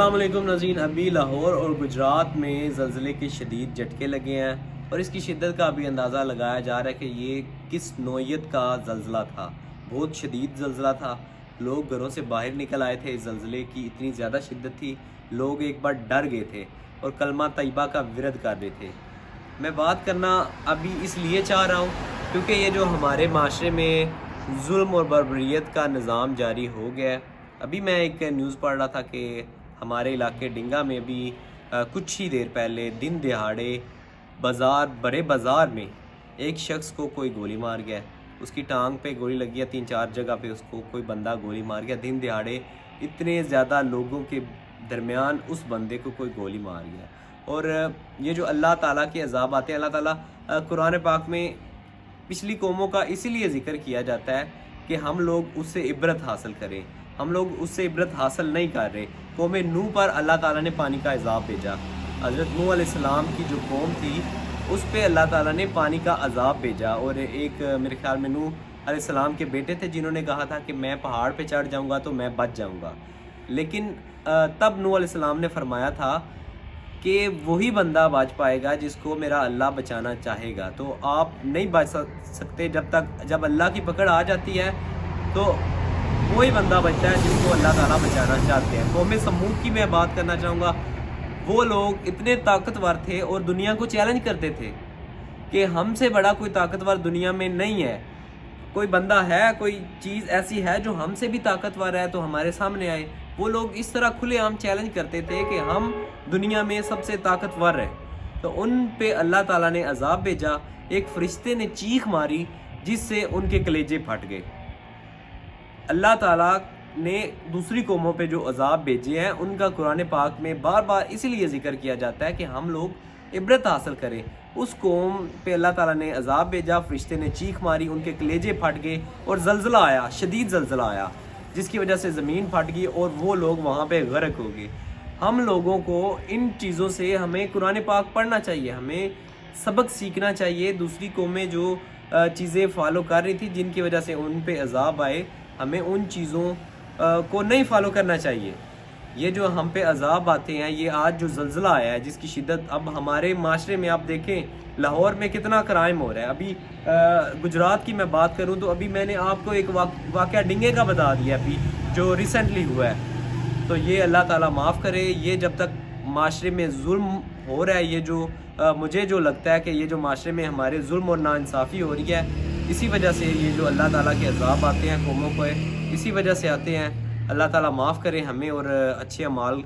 السلام علیکم ناظرین، ابھی لاہور اور گجرات میں زلزلے کے شدید جھٹکے لگے ہیں اور اس کی شدت کا بھی اندازہ لگایا جا رہا ہے کہ یہ کس نوعیت کا زلزلہ تھا۔ بہت شدید زلزلہ تھا، لوگ گھروں سے باہر نکل آئے تھے، زلزلے کی اتنی زیادہ شدت تھی، لوگ ایک بار ڈر گئے تھے اور کلمہ طیبہ کا ورد کر رہے تھے۔ میں بات کرنا ابھی اس لیے چاہ رہا ہوں کیونکہ یہ جو ہمارے معاشرے میں ظلم اور بربریت کا نظام جاری ہو گیا ہے۔ ابھی میں ایک نیوز پڑھ رہا تھا کہ ہمارے علاقے ڈنگا میں بھی کچھ ہی دیر پہلے دن دہاڑے بڑے بازار میں ایک شخص کو کوئی گولی مار گیا، اس کی ٹانگ پہ گولی لگی ہے، 3-4 جگہ پہ اس کو کوئی بندہ گولی مار گیا۔ دن دہاڑے اتنے زیادہ لوگوں کے درمیان اس بندے کو کوئی گولی مار گیا۔ اور یہ جو اللہ تعالیٰ کے عذاب آتے ہیں، اللہ تعالیٰ قرآن پاک میں پچھلی قوموں کا اسی لیے ذکر کیا جاتا ہے کہ ہم لوگ اس سے عبرت حاصل کریں۔ ہم لوگ اس سے عبرت حاصل نہیں کر رہے۔ قوم نوح پر اللہ تعالیٰ نے پانی کا عذاب بھیجا۔ حضرت نوح علیہ السلام کی جو قوم تھی اس پہ اللہ تعالیٰ نے پانی کا عذاب بھیجا، اور ایک میرے خیال میں نوح علیہ السلام کے بیٹے تھے جنہوں نے کہا تھا کہ میں پہاڑ پہ چڑھ جاؤں گا تو میں بچ جاؤں گا، لیکن تب نوح علیہ السلام نے فرمایا تھا کہ وہی بندہ بچ پائے گا جس کو میرا اللہ بچانا چاہے گا۔ تو آپ نہیں بچ سکتے جب اللہ کی پکڑ آ جاتی ہے تو وہی بندہ بچتا ہے جس کو اللہ تعالیٰ بچانا چاہتے ہیں۔ قوم سمود کی میں بات کرنا چاہوں گا۔ وہ لوگ اتنے طاقتور تھے اور دنیا کو چیلنج کرتے تھے کہ ہم سے بڑا کوئی طاقتور دنیا میں نہیں ہے، کوئی بندہ ہے، کوئی چیز ایسی ہے جو ہم سے بھی طاقتور ہے تو ہمارے سامنے آئے۔ وہ لوگ اس طرح کھلے عام چیلنج کرتے تھے کہ ہم دنیا میں سب سے طاقتور ہیں، تو ان پہ اللہ تعالیٰ نے عذاب بھیجا۔ ایک فرشتے نے چیخ ماری جس سے ان کے کلیجے پھٹ گئے۔ اللہ تعالیٰ نے دوسری قوموں پہ جو عذاب بھیجے ہیں ان کا قرآن پاک میں بار بار اسی لیے ذکر کیا جاتا ہے کہ ہم لوگ عبرت حاصل کریں۔ اس قوم پہ اللہ تعالیٰ نے عذاب بھیجا، فرشتے نے چیخ ماری، ان کے کلیجے پھٹ گئے اور زلزلہ آیا، شدید زلزلہ آیا جس کی وجہ سے زمین پھٹ گئی اور وہ لوگ وہاں پہ غرق ہو گئے۔ ہم لوگوں کو ان چیزوں سے ہمیں قرآن پاک پڑھنا چاہیے، ہمیں سبق سیکھنا چاہیے۔ دوسری قومیں جو چیزیں فالو کر رہی تھی جن کی وجہ سے ان پہ عذاب آئے، ہمیں ان چیزوں کو نہیں فالو کرنا چاہیے۔ یہ جو ہم پہ عذاب آتے ہیں، یہ آج جو زلزلہ آیا ہے جس کی شدت اب ہمارے معاشرے میں آپ دیکھیں لاہور میں کتنا کرائم ہو رہا ہے۔ ابھی گجرات کی میں بات کروں تو ابھی میں نے آپ کو ایک واقعہ ڈنگے کا بتا دیا ابھی جو ریسنٹلی ہوا ہے۔ تو یہ اللہ تعالیٰ معاف کرے، یہ جب تک معاشرے میں ظلم ہو رہا ہے، یہ جو مجھے جو لگتا ہے کہ یہ جو معاشرے میں ہمارے ظلم اور ناانصافی ہو رہی ہے، اسی وجہ سے یہ جو اللہ تعالیٰ کے عذاب آتے ہیں قوموں کو، اسی وجہ سے آتے ہیں۔ اللہ تعالیٰ معاف کرے ہمیں اور اچھے اعمال